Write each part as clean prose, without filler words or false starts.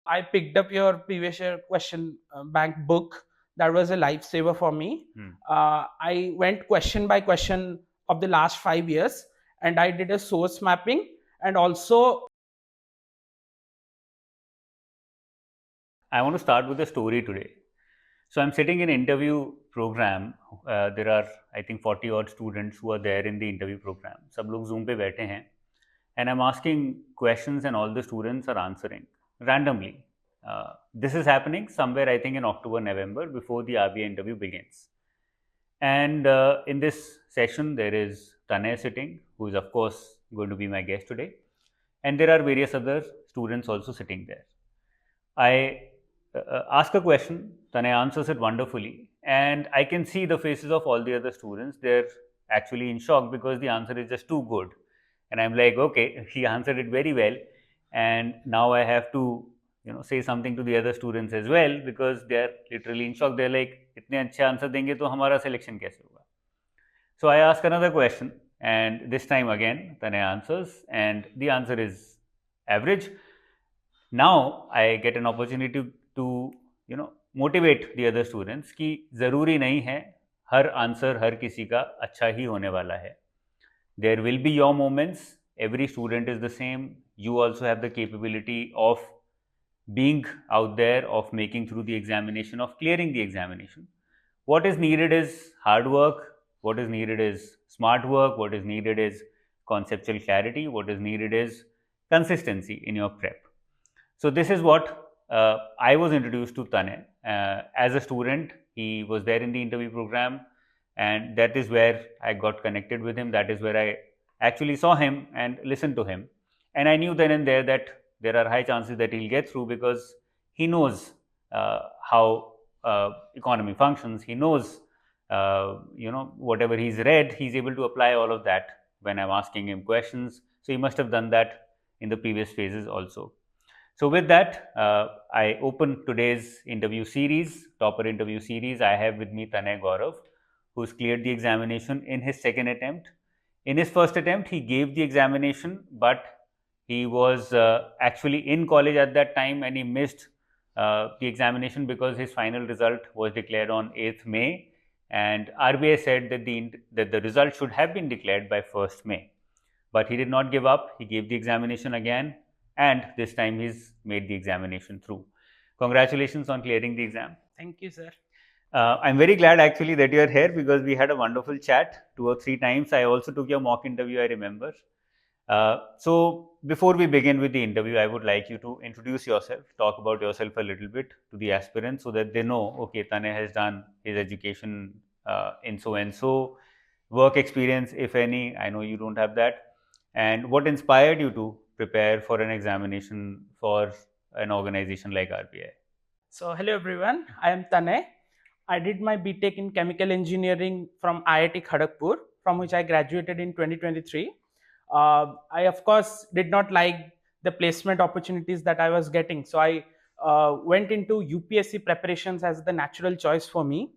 I picked up your previous year question bank book. That was a lifesaver for me. I went question by question of the last 5 years, and I did a source mapping, and also I want to start with a story today. So I'm sitting in interview program. There are, I think, 40 odd students who are there in the interview program. सब लोग Zoom पे बैठे हैं, and I'm asking questions, and all the students are answering randomly. This is happening somewhere, I think, in October, November, before the RBI interview begins. And in this session, there is Tanay sitting, who is, of course, going to be my guest today. And there are various other students also sitting there. I ask a question, Tanay answers it wonderfully, and I can see the faces of all the other students. They're actually in shock because the answer is just too good. And I'm like, okay, he answered it very well, and now I have to say something to the other students as well, because they're literally in shock. They're like, इतने अच्छे answer देंगे तो हमारा selection कैसे होगा? So I ask another question, and this time again Tanay answers, and the answer is average. Now I get an opportunity to motivate the other students कि ज़रूरी नहीं है हर आंसर हर किसी का अच्छा ही होने वाला है. There will be your moments. Every student is the same. You also have the capability of being out there, of making through the examination, of clearing the examination. What is needed is hard work. What is needed is smart work. What is needed is conceptual clarity. What is needed is consistency in your prep. So this is what I was introduced to Tanay. As a student, he was there in the interview program, and that is where I got connected with him. That is where I actually saw him and listened to him. And I knew then and there that there are high chances that he'll get through, because he knows how economy functions. He knows, whatever he's read, he's able to apply all of that when I'm asking him questions. So he must have done that in the previous phases also. So with that, I open today's interview series, topper interview series. I have with me Tanay Gaurav, who's cleared the examination in his second attempt. In his first attempt, he gave the examination, but he was actually in college at that time, and he missed the examination because his final result was declared on 8th May, and RBI said that the result should have been declared by 1st May. But he did not give up. He gave the examination again, and this time he's made the examination through. Congratulations on clearing the exam. thank you, sir. I'm very glad actually that you're here, because we had a wonderful chat 2 or 3 times. I also took your mock interview, I remember. So before we begin with the interview, I would like you to introduce yourself, talk about yourself a little bit to the aspirants, so that they know, okay, Tanay has done his education in so and so, work experience, if any. I know you don't have that. And what inspired you to prepare for an examination for an organization like RBI? So hello everyone, I am Tanay. I did my BTech in Chemical Engineering from IIT Kharagpur, from which I graduated in 2023. I of course did not like the placement opportunities that I was getting, so I went into UPSC preparations as the natural choice for me.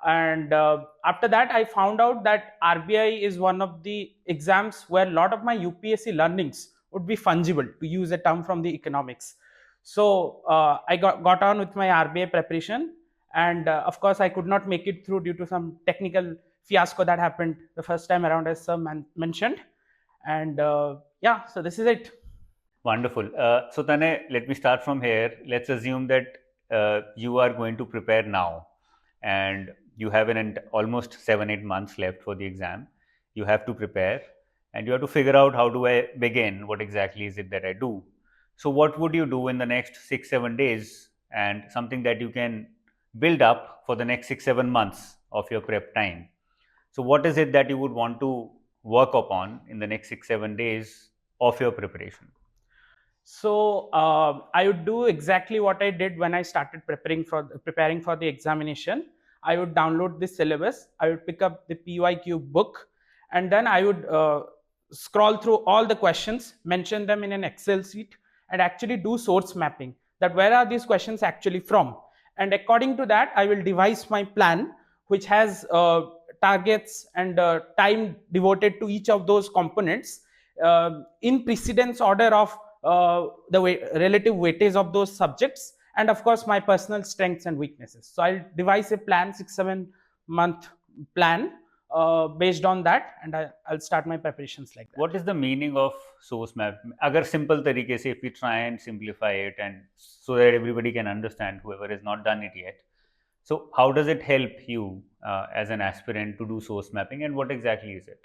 And after that, I found out that RBI is one of the exams where a lot of my UPSC learnings would be fungible, to use a term from the economics. So I got on with my RBI preparation, and of course I could not make it through due to some technical fiasco that happened the first time around, as sir mentioned. And yeah, so this is it. Wonderful. So Tanay, let me start from here. Let's assume that you are going to prepare now, and you have almost 7-8 months left for the exam. You have to prepare, and you have to figure out, how do I begin? What exactly is it that I do? So what would you do in the next 6-7 days, and something that you can build up for the next 6-7 months of your prep time? So what is it that you would want to work upon in the next 6-7 days of your preparation? So I would do exactly what I did when I started preparing for the examination. I would download the syllabus, I would pick up the PYQ book, and then I would scroll through all the questions, mention them in an Excel sheet, and actually do source mapping, that where are these questions actually from. And according to that, I will devise my plan, which has targets and time devoted to each of those components in precedence order of relative weightage of those subjects, and of course my personal strengths and weaknesses. So I'll devise a plan, 6-7 month plan based on that, and I'll start my preparations like that. What is the meaning of source map? Agar simple तरीके से, if we try and simplify it, and so that everybody can understand, whoever has not done it yet. So how does it help you as an aspirant to do source mapping, and what exactly is it?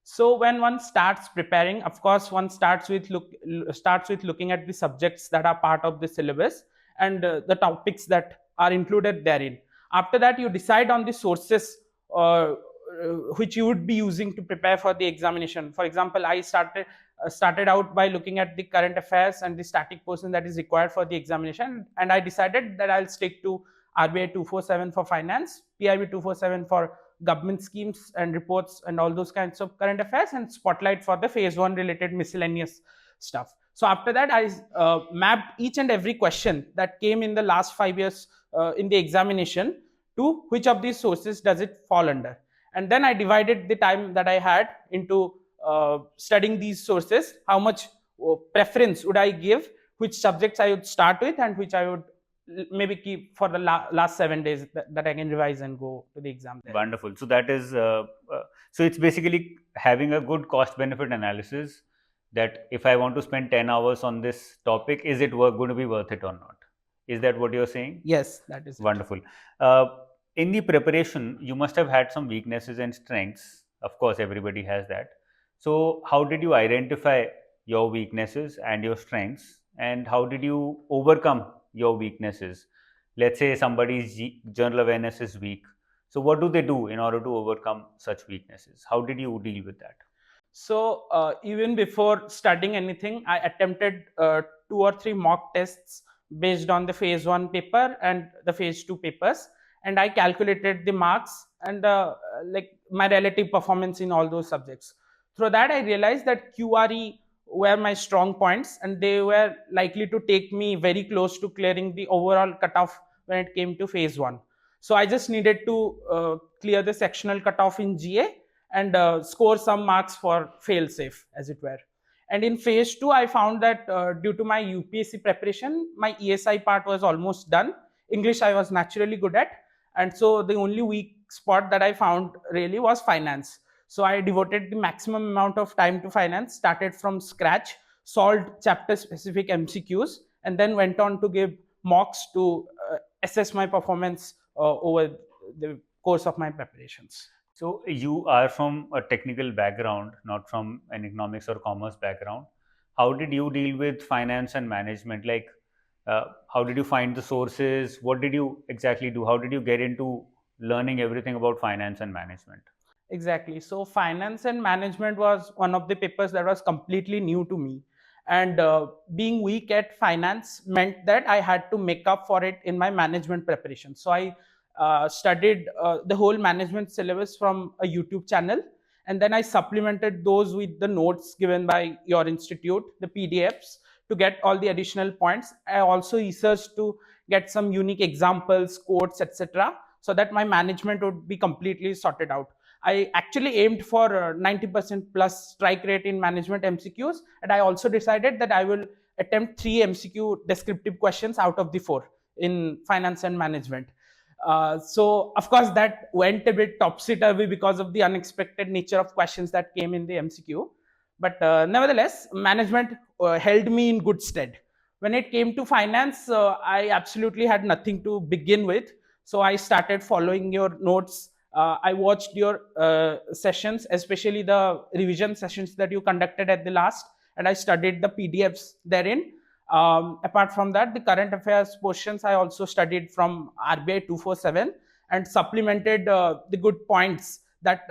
So when one starts preparing, of course, one starts with looking at the subjects that are part of the syllabus and the topics that are included therein. After that, you decide on the sources which you would be using to prepare for the examination. For example, I started out by looking at the current affairs and the static portion that is required for the examination, and I decided that I'll stick to RBI 247 for finance, PIB 247 for government schemes and reports and all those kinds of current affairs, and spotlight for the phase 1 related miscellaneous stuff. So after that, I mapped each and every question that came in the last 5 years in the examination to which of these sources does it fall under, and then I divided the time that I had into studying these sources. How much preference would I give, which subjects I would start with, and which I would maybe keep for the last 7 days that I can revise and go to the exam there. Wonderful. So that is so it's basically having a good cost benefit analysis, that if I want to spend 10 hours on this topic, is it going to be worth it or not? Is that what you're saying? Yes, that is wonderful. In the preparation, you must have had some weaknesses and strengths. Of course, everybody has that. So how did you identify your weaknesses and your strengths, and how did you overcome your weaknesses? Let's say somebody's general awareness is weak. So what do they do in order to overcome such weaknesses? How did you deal with that? So even before studying anything, I attempted 2 or 3 mock tests based on the phase 1 paper and the phase 2 papers, and I calculated the marks and like my relative performance in all those subjects. Through that, I realized that QRE were my strong points, and they were likely to take me very close to clearing the overall cutoff when it came to phase 1. So I just needed to clear the sectional cutoff in GA and score some marks for fail safe, as it were. And in phase 2, I found that due to my UPSC preparation, my ESI part was almost done. English I was naturally good at, and so the only weak spot that I found really was finance. So I devoted the maximum amount of time to finance, started from scratch, solved chapter specific MCQs, and then went on to give mocks to assess my performance over the course of my preparations. So you are from a technical background, not from an economics or commerce background. How did you deal with finance and management? Like, how did you find the sources? What did you exactly do? How did you get into learning everything about finance and management? Exactly. So finance and management was one of the papers that was completely new to me. And being weak at finance meant that I had to make up for it in my management preparation. So I studied the whole management syllabus from a YouTube channel, and then I supplemented those with the notes given by your institute, the PDFs, to get all the additional points. I also researched to get some unique examples, quotes, etc., so that my management would be completely sorted out. I actually aimed for 90% plus strike rate in management MCQs, and I also decided that I will attempt 3 MCQ descriptive questions out of the 4 in finance and management. So of course that went a bit topsy-turvy because of the unexpected nature of questions that came in the MCQ. But nevertheless, management held me in good stead. When it came to finance, I absolutely had nothing to begin with. So I started following your notes. I watched your sessions, especially the revision sessions that you conducted at the last, and I studied the PDFs therein. Apart from that, the current affairs portions I also studied from RBI 247 and supplemented the good points that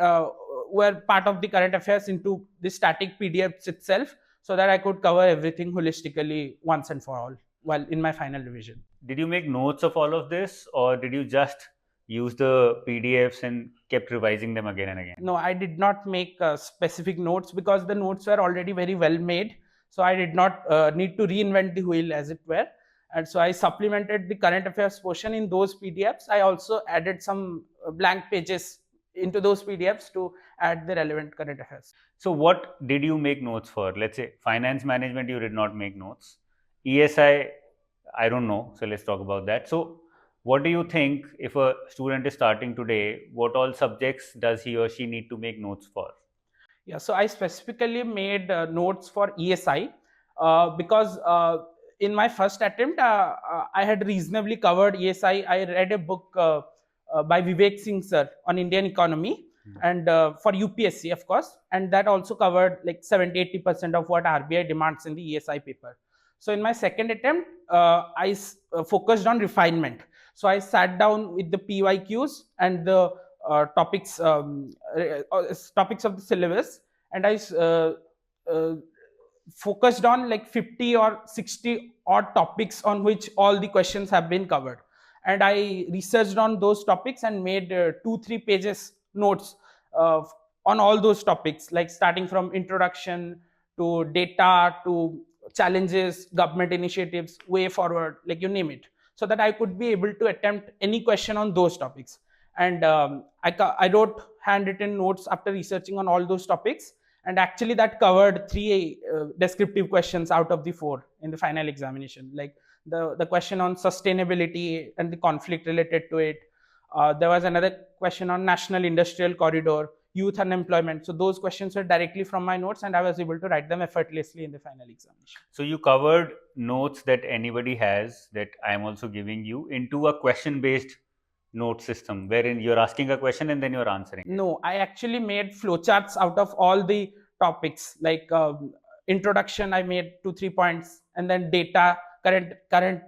were part of the current affairs into the static PDFs itself, so that I could cover everything holistically once and for all while in my final revision. Did you make notes of all of this, or did you just use the PDFs and kept revising them again and again? No, I did not make specific notes because the notes were already very well made. So I did not need to reinvent the wheel, as it were. And so I supplemented the current affairs portion in those PDFs. I also added some blank pages into those PDFs to add the relevant current affairs. So what did you make notes for? Let's say finance management, you did not make notes. ESI, I don't know. So let's talk about that. So what do you think if a student is starting today, what all subjects does he or she need to make notes for? Yeah, so I specifically made notes for ESI because in my first attempt, I had reasonably covered ESI. I read a book by Vivek Singh sir on Indian economy and for UPSC, of course, and that also covered like 70-80% of what RBI demands in the ESI paper. So in my second attempt, I focused on refinement. So I sat down with the PYQs and the topics of the syllabus, and I uh, focused on like 50 or 60 odd topics on which all the questions have been covered, and I researched on those topics and made 2-3 pages notes uh, on all those topics, like starting from introduction to data to challenges, government initiatives, way forward, like you name it, so that I could be able to attempt any question on those topics. And I wrote handwritten notes after researching on all those topics, and actually that covered 3 descriptive questions out of the 4 in the final examination, like the question on sustainability and the conflict related to it. There was another question on national industrial corridor, youth unemployment. So those questions were directly from my notes, and I was able to write them effortlessly in the final examination. So you covered notes that anybody has that I am also giving you into a question based note system wherein you're asking a question and then you're answering. No, I actually made flowcharts out of all the topics. Like introduction, I made 2-3 points, and then data, current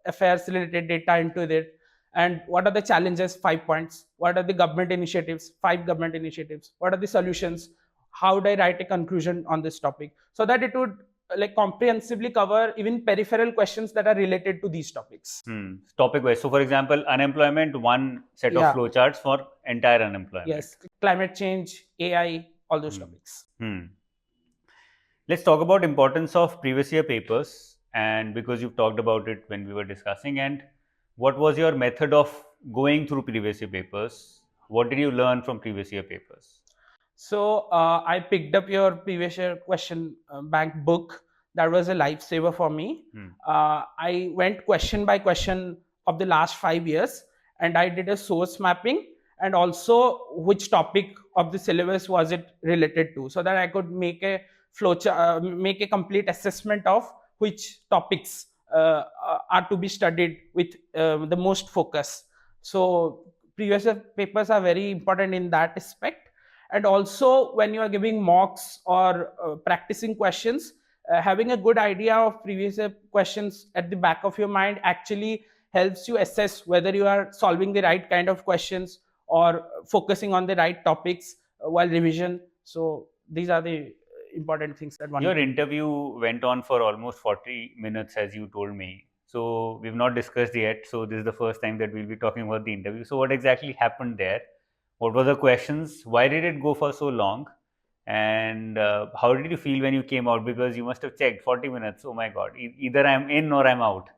affairs related data into it. And what are the challenges? 5 points. What are the government initiatives? 5 government initiatives. What are the solutions? How do I write a conclusion on this topic, so that it would like comprehensively cover even peripheral questions that are related to these topics. Topic wise. So, for example, unemployment, one set of Yeah. flowcharts for entire unemployment. Yes, climate change, AI, all those topics. Let's talk about importance of previous year papers, and because you've talked about it when we were discussing, and what was your method of going through previous year papers? What did you learn from previous year papers? So I picked up your previous year question bank book. That was a lifesaver for me. I went question by question of the last 5 years, and I did a source mapping, and also which topic of the syllabus was it related to, so that I could make a make a complete assessment of which topics are to be studied with the most focus. So previous year papers are very important in that aspect. And also when you are giving mocks or practicing questions, having a good idea of previous questions at the back of your mind actually helps you assess whether you are solving the right kind of questions or focusing on the right topics while revision. So these are the important things that one. Your interview went on for almost 40 minutes, as you told me. So we've not discussed yet. So this is the first time that we'll be talking about the interview. So what exactly happened there? What were the questions? Why did it go for so long? And how did you feel when you came out? Because you must have checked 40 minutes. Oh my God, either I'm in or I'm out.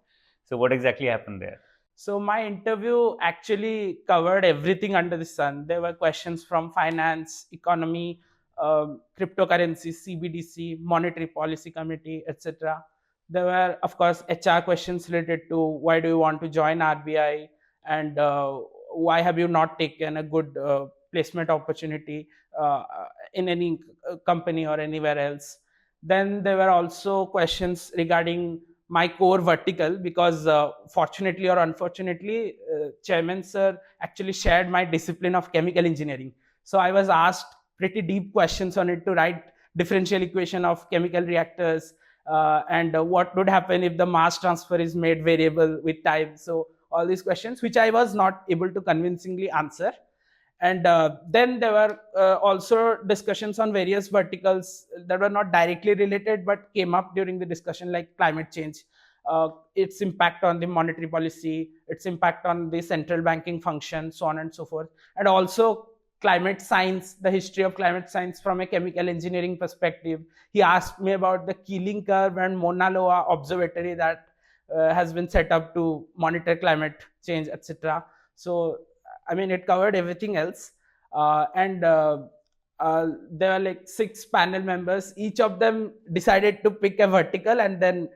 So what exactly happened there? So my interview actually covered everything under the sun. There were questions from finance, economy, cryptocurrency, CBDC, monetary policy committee, etc. There were, of course, HR questions related to why do you want to join RBI, and why have you not taken a good placement opportunity in any company or anywhere else. Then there were also questions regarding my core vertical, because fortunately or unfortunately, chairman sir actually shared my discipline of chemical engineering. So I was asked pretty deep questions on it, to write differential equation of chemical reactors, and what would happen if the mass transfer is made variable with time. So all these questions which I was not able to convincingly answer. And then there were also discussions on various verticals that were not directly related but came up during the discussion, like climate change, its impact on the monetary policy, its impact on the central banking function, so on and so forth. And also climate science, the history of climate science from a chemical engineering perspective. He asked me about the Keeling curve and Mauna Loa observatory that has been set up to monitor climate change, etc. So I mean, it covered everything else. and there were like 6 panel members. Each of them decided to pick a vertical and then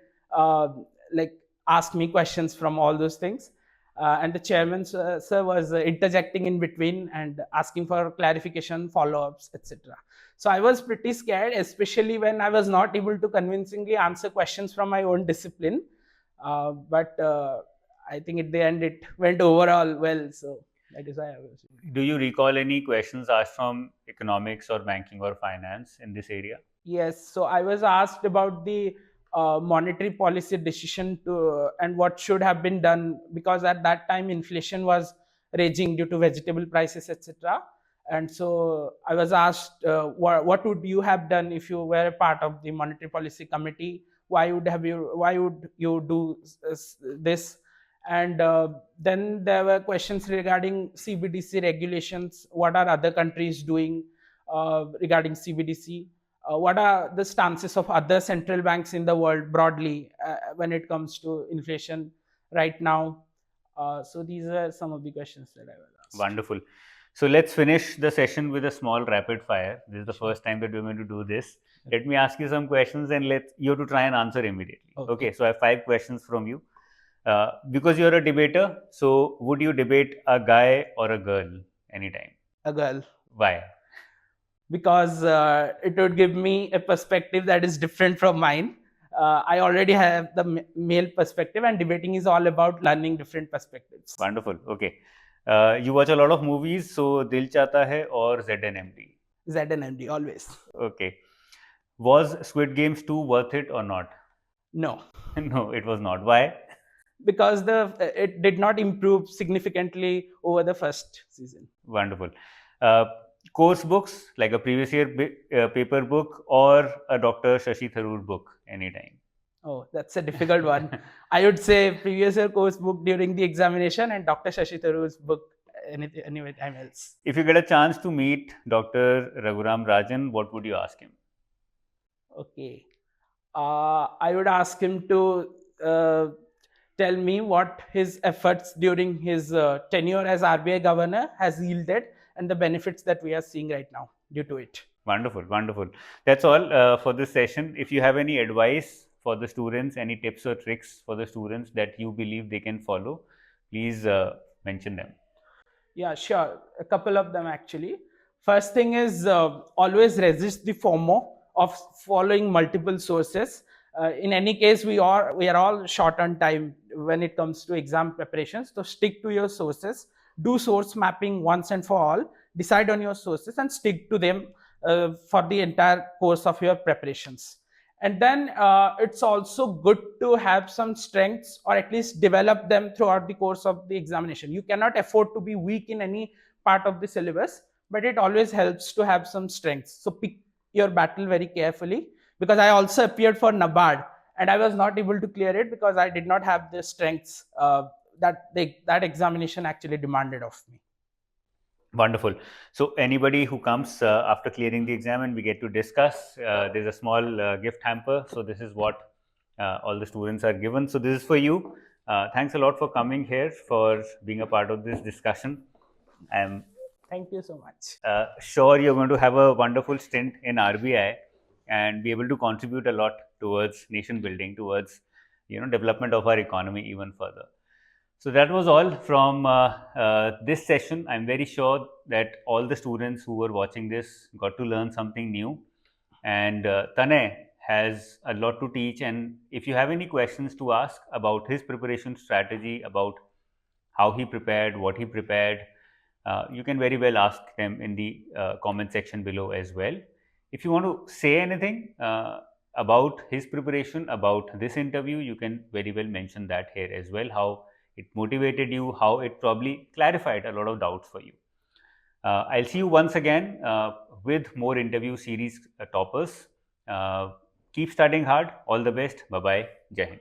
like ask me questions from all those things. And the chairman sir was interjecting in between and asking for clarification, follow-ups, etc. So I was pretty scared, especially when I was not able to convincingly answer questions from my own discipline. But I think at the end it went overall well. So that is why I was. Do you recall any questions asked from economics or banking or finance in this area? Yes, so I was asked about the monetary policy decision to and what should have been done, because at that time inflation was raging due to vegetable prices, etc. And so I was asked, what would you have done if you were a part of the monetary policy committee? Why would you do this? And then there were questions regarding CBDC regulations. What are other countries doing regarding CBDC? What are the stances of other central banks in the world broadly when it comes to inflation right now? So these are some of the questions that I was asked. Wonderful. So let's finish the session with a small rapid fire. This is the first time that we're going to do this. Let me ask you some questions and you have to try and answer immediately. Okay, so I have 5 questions from you. Because you're a debater, so would you debate a guy or a girl anytime? A girl. Why? Because it would give me a perspective that is different from mine. I already have the male perspective, and debating is all about learning different perspectives. Wonderful. Okay. You watch a lot of movies, so Dil Chahta Hai or ZNMD? ZNMD, always. Okay. Was Squid Games 2 worth it or not? No. No, it was not. Why? Because it did not improve significantly over the first season. Wonderful. Course books, like a previous year paper book or a Dr. Shashi Tharoor book, anytime? Oh, that's a difficult one. I would say previous year course book during the examination and Dr. Shashi Tharoor's book any time else. If you get a chance to meet Dr. Raghuram Rajan, what would you ask him? Okay. I would ask him to tell me what his efforts during his tenure as RBI governor has yielded and the benefits that we are seeing right now due to it. Wonderful, wonderful. That's all for this session. If you have any advice for the students, any tips or tricks for the students that you believe they can follow, please mention them. Yeah, sure. A couple of them actually. First thing is always resist the FOMO of following multiple sources. In any case, we are all short on time when it comes to exam preparations. So stick to your sources. Do source mapping once and for all. Decide on your sources and stick to them for the entire course of your preparations. And then it's also good to have some strengths, or at least develop them throughout the course of the examination. You cannot afford to be weak in any part of the syllabus, but it always helps to have some strengths. So pick your battle very carefully, because I also appeared for NABARD and I was not able to clear it because I did not have the strengths that examination actually demanded of me. Wonderful. So anybody who comes after clearing the exam and we get to discuss, there's a small gift hamper. So this is what all the students are given. So this is for you. Thanks a lot for coming here, for being a part of this discussion. Thank you so much. Sure, you're going to have a wonderful stint in RBI and be able to contribute a lot towards nation building, towards development of our economy even further. So that was all from this session. I'm very sure that all the students who were watching this got to learn something new. And Tanay has a lot to teach. And if you have any questions to ask about his preparation strategy, about how he prepared, what he prepared, you can very well ask them in the comment section below as well. If you want to say anything about his preparation, about this interview, you can very well mention that here as well, how it motivated you, how it probably clarified a lot of doubts for you. I'll see you once again with more interview series toppers. Keep studying hard. All the best. Bye-bye. Jai Hind.